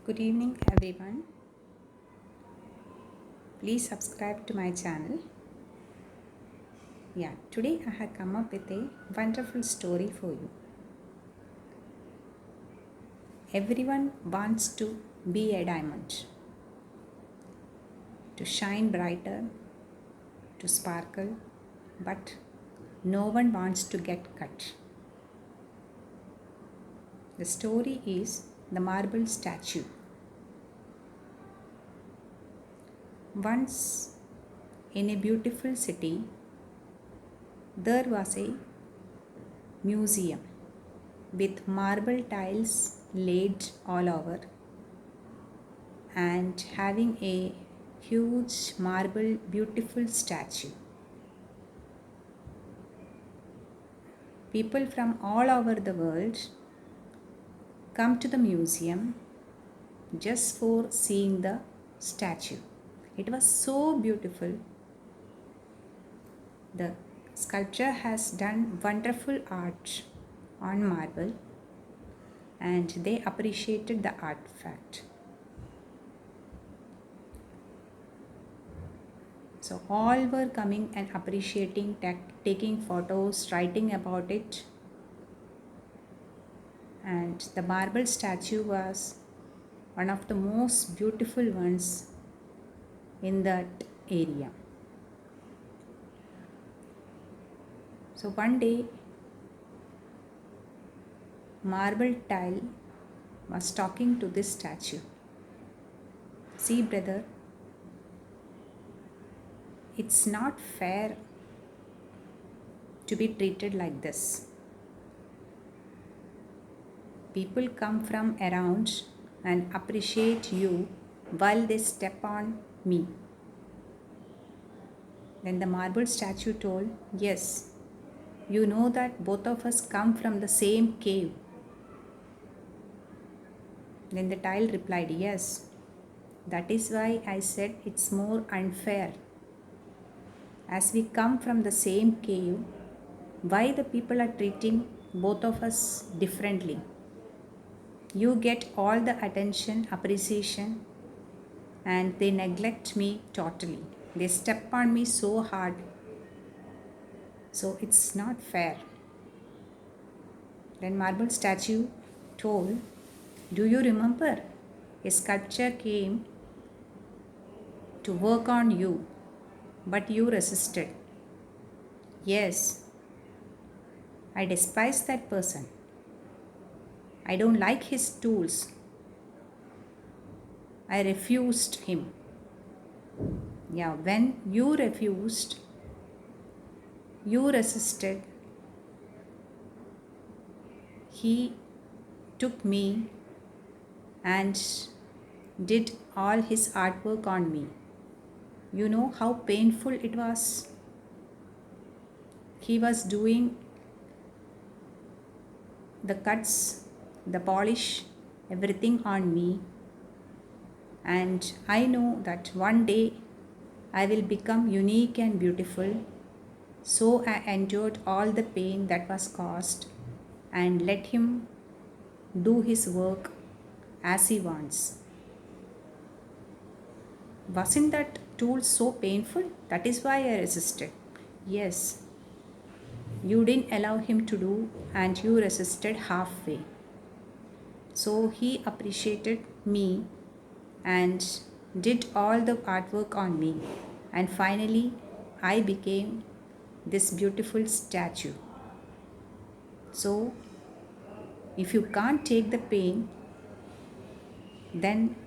Good evening, everyone. Please subscribe to my channel. Today I have come up with a wonderful story for you. Everyone wants to be a diamond, to shine brighter, to sparkle, but no one wants to get cut. The story is the marble statue. Once in a beautiful city, there was a museum with marble tiles laid all over and having a huge marble beautiful statue. People from all over the world come to the museum just for seeing the statue. It was so beautiful. The sculptor has done wonderful art on marble and they appreciated the artifact. So all were coming and appreciating, taking photos, writing about it. And the marble statue was one of the most beautiful ones in that area. So one day, marble tile was talking to this statue. See, brother, it's not fair to be treated like this. People come from around and appreciate you while they step on me. Then the marble statue told, yes, you know that both of us come from the same cave. Then the tile replied, yes, that is why I said it's more unfair. As we come from the same cave, why the people are treating both of us differently? You get all the attention, appreciation, and they neglect me totally. They step on me so hard. So it's not fair. Then marble statue told, do you remember? A sculptor came to work on you, but you resisted. Yes, I despise that person. I don't like his tools. I refused him. When you refused, you resisted, he took me and did all his artwork on me. You know how painful it was? He was doing the cuts, the polish, everything on me. And I know that one day I will become unique and beautiful. So I endured all the pain that was caused and let him do his work as he wants. Wasn't that tool so painful? That is why I resisted. Yes, you didn't allow him to do and you resisted halfway. So he appreciated me and did all the artwork on me. And finally, I became this beautiful statue. So, if you can't take the pain, then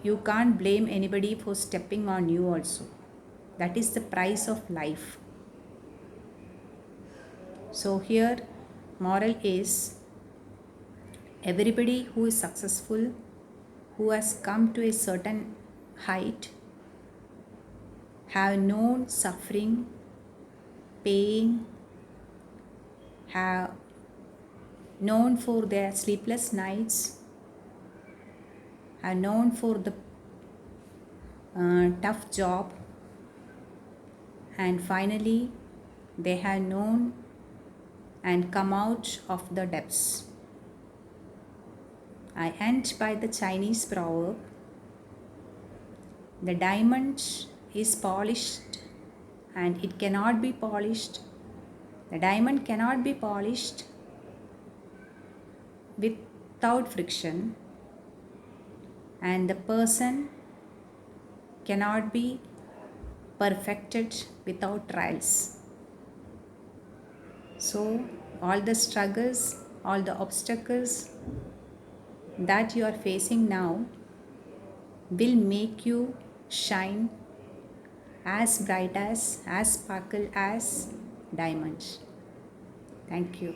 you can't blame anybody for stepping on you also. That is the price of life. So here, moral is everybody who is successful, who has come to a certain height, have known suffering, pain, have known for their sleepless nights, have known for the tough job, and finally they have known and come out of the depths. I end by the Chinese proverb, the diamond is polished and it cannot be polished. The diamond cannot be polished without friction, and the person cannot be perfected without trials. So, all the struggles, all the obstacles that you are facing now will make you shine as bright as sparkle as diamonds. Thank you.